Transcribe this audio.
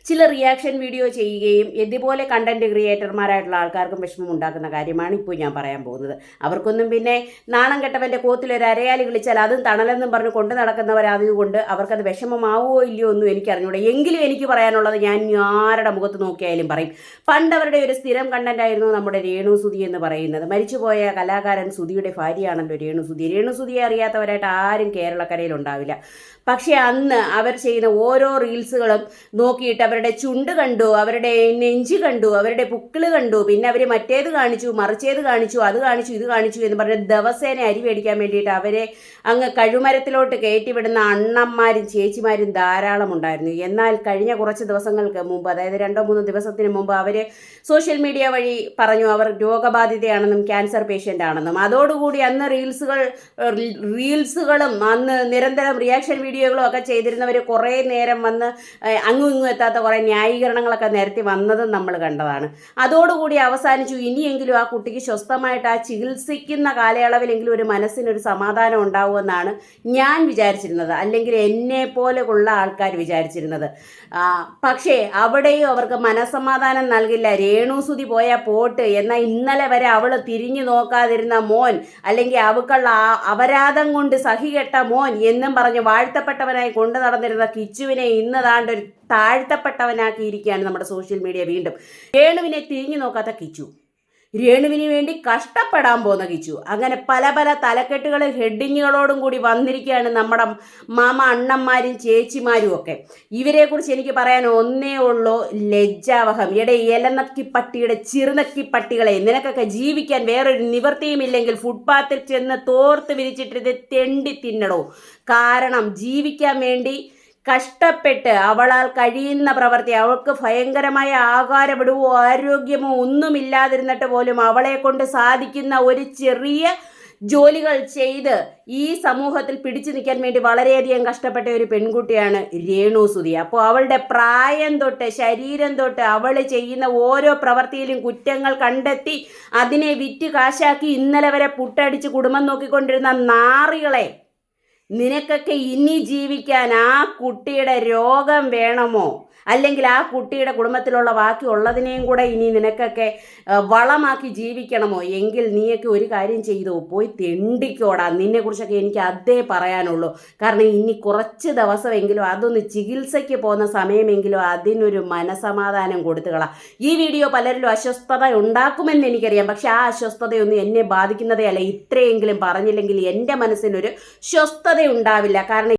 ചില reaction video ചെയ്യുകയും ഇതുപോലെ കണ്ടന്റ് ക്രിയേറ്റർമാരായിട്ടുള്ള ആൾക്കാർക്കും വിഷമം ഉണ്ടാക്കുന്ന കാര്യമാണ് ഇപ്പോൾ ഞാൻ പറയാൻ പോകുന്നത്. അവർക്കൊന്നും പിന്നെ നാണം കെട്ടവൻ്റെ കോത്തിലൊരു അരയാലി വിളിച്ചാൽ അതും തണലെന്നും പറഞ്ഞ് കൊണ്ട് നടക്കുന്നവരായതുകൊണ്ട് അവർക്കത് വിഷമമാവുമോ ഇല്ലയോ ഒന്നും എനിക്കറിഞ്ഞൂടെ. എങ്കിലും എനിക്ക് പറയാനുള്ളത് ഞാൻ ആരുടെ മുഖത്ത് നോക്കിയാലും പറയും. പണ്ടവരുടെ ഒരു സ്ഥിരം കണ്ടന്റായിരുന്നു നമ്മുടെ രേണു സുധി എന്ന് പറയുന്നത്. മരിച്ചുപോയ കലാകാരൻ സുധിയുടെ ഭാര്യയാണല്ലോ രേണു സുധി. രേണു സുധിയെ അറിയാത്തവരായിട്ട് ആരും കേരളക്കരയിലുണ്ടാവില്ല. പക്ഷേ അന്ന് അവർ ചെയ്യുന്ന ഓരോ റീൽസുകളും നോക്കിയിട്ട് അവരുടെ ചുണ്ട് കണ്ടു, അവരുടെ നെഞ്ച് കണ്ടു, അവരുടെ പുക്കിള് കണ്ടു, പിന്നെ അവർ മറ്റേത് കാണിച്ചു, മറിച്ചേത് കാണിച്ചു, അത് കാണിച്ചു, ഇത് കാണിച്ചു എന്ന് പറഞ്ഞ് ദിവസേന അരി മേടിക്കാൻ വേണ്ടിയിട്ട് അവരെ അങ്ങ് കഴുമരത്തിലോട്ട് കയറ്റിവിടുന്ന അണ്ണന്മാരും ചേച്ചിമാരും ധാരാളം ഉണ്ടായിരുന്നു. എന്നാൽ കഴിഞ്ഞ കുറച്ച് ദിവസങ്ങൾക്ക് മുമ്പ്, അതായത് 2-3 ദിവസത്തിന് മുമ്പ് അവർ സോഷ്യൽ മീഡിയ വഴി പറഞ്ഞു അവർ രോഗബാധിതയാണെന്നും ക്യാൻസർ പേഷ്യൻ്റ് ആണെന്നും. അതോടുകൂടി അന്ന് റീൽസുകളും അന്ന് നിരന്തരം റിയാക്ഷൻ വീഡിയോകളും ഒക്കെ ചെയ്തിരുന്നവർ കുറേ നേരം വന്ന് അങ്ങും ഇങ്ങും എത്താത്ത കുറേ ന്യായീകരണങ്ങളൊക്കെ നിരത്തി വന്നതും നമ്മൾ കണ്ടതാണ്. അതോടുകൂടി അവസാനിച്ചു. ഇനിയെങ്കിലും ആ കുട്ടിക്ക് സ്വസ്ഥമായിട്ട് ആ ചികിത്സിക്കുന്ന കാലയളവിലെങ്കിലും ഒരു മനസ്സിനൊരു സമാധാനം ഉണ്ടാവുമെന്നാണ് ഞാൻ വിചാരിച്ചിരുന്നത്, അല്ലെങ്കിൽ എന്നെ പോലെയുള്ള ആൾക്കാർ വിചാരിച്ചിരുന്നത്. പക്ഷേ അവിടെയും അവർക്ക് മനസ്സമാധാനം നൽകില്ല. രേണുസുതി പോയാൽ പോട്ട്, എന്നാൽ ഇന്നലെ വരെ അവൾ തിരിഞ്ഞു നോക്കാതിരുന്ന മോൻ, അല്ലെങ്കിൽ അവക്കുള്ള അപരാധം കൊണ്ട് സഹികെട്ട മോൻ എന്നും പറഞ്ഞ് വാഴ്ത്തപ്പെട്ടവനായി കൊണ്ടു നടന്നിരുന്ന കിച്ചുവിനെ ഇന്ന് താണ്ടൊരു താഴ്ത്തപ്പെട്ടവനാക്കിയിരിക്കുകയാണ് നമ്മുടെ സോഷ്യൽ മീഡിയ. വീണ്ടും രേണുവിനെ തിരിഞ്ഞു നോക്കാത്ത കിച്ചു, രേണുവിന് വേണ്ടി കഷ്ടപ്പെടാൻ പോകുന്ന കിച്ചു, അങ്ങനെ പല പല തലക്കെട്ടുകളും ഹെഡിങ്ങുകളോടും കൂടി വന്നിരിക്കുകയാണ് നമ്മുടെ മാമ അണ്ണന്മാരും ചേച്ചിമാരും ഒക്കെ. ഇവരെക്കുറിച്ച് എനിക്ക് പറയാൻ ഒന്നേ ഉള്ളൂ, ലജ്ജാവഹം. ഇലനക്കിപ്പട്ടിയുടെ ചിറുനക്കിപ്പട്ടികളെ, നിനക്കൊക്കെ ജീവിക്കാൻ വേറൊരു നിവൃത്തിയുമില്ലെങ്കിൽ ഫുട്പാത്തിൽ ചെന്ന് തോർത്ത് വിരിച്ചിട്ട് തെണ്ടി തിന്നടോ. കാരണം ജീവിക്കാൻ വേണ്ടി കഷ്ടപ്പെട്ട് അവളാൽ കഴിയുന്ന പ്രവൃത്തി, അവൾക്ക് ഭയങ്കരമായ ആഹാരവിടവോ ആരോഗ്യമോ ഒന്നുമില്ലാതിരുന്നിട്ട് പോലും അവളെ കൊണ്ട് സാധിക്കുന്ന ഒരു ചെറിയ ജോലികൾ ചെയ്ത് ഈ സമൂഹത്തിൽ പിടിച്ചു നിൽക്കാൻ വേണ്ടി വളരെയധികം കഷ്ടപ്പെട്ട ഒരു പെൺകുട്ടിയാണ് രേണു സുധി. അപ്പോൾ അവളുടെ പ്രായം തൊട്ട് ശരീരം തൊട്ട് അവൾ ചെയ്യുന്ന ഓരോ പ്രവൃത്തിയിലും കുറ്റങ്ങൾ കണ്ടെത്തി അതിനെ വിറ്റ് കാശാക്കി ഇന്നലെ വരെ പുട്ടടിച്ച് കുടുംബം നോക്കിക്കൊണ്ടിരുന്ന നാറികളെ, നിനക്കൊക്കെ ഇനി ജീവിക്കാൻ ആ കുട്ടിയുടെ രോഗം വേണമോ, അല്ലെങ്കിൽ ആ കുട്ടിയുടെ കുടുംബത്തിലുള്ള ബാക്കിയുള്ളതിനെയും കൂടെ ഇനി നിനക്കൊക്കെ വളമാക്കി ജീവിക്കണമോ? എങ്കിൽ നീയൊക്കെ ഒരു കാര്യം ചെയ്തോ, പോയി തെണ്ടിക്കോടാ. നിന്നെക്കുറിച്ചൊക്കെ എനിക്ക് അതേ പറയാനുള്ളൂ. കാരണം ഇനി കുറച്ച് ദിവസമെങ്കിലും അതൊന്ന് ചികിത്സയ്ക്ക് പോകുന്ന സമയമെങ്കിലും അതിനൊരു മനസമാധാനം കൊടുത്തുകളാം. ഈ വീഡിയോ പലരിലും അസ്വസ്ഥത ഉണ്ടാക്കുമെന്ന് എനിക്കറിയാം. പക്ഷെ ആ അസ്വസ്ഥതയൊന്നും എന്നെ ബാധിക്കുന്നതേ അല്ല. ഇത്രയെങ്കിലും പറഞ്ഞില്ലെങ്കിൽ എൻ്റെ മനസ്സിനൊരു സ്വസ്ഥത ഉണ്ടാവില്ല. കാരണം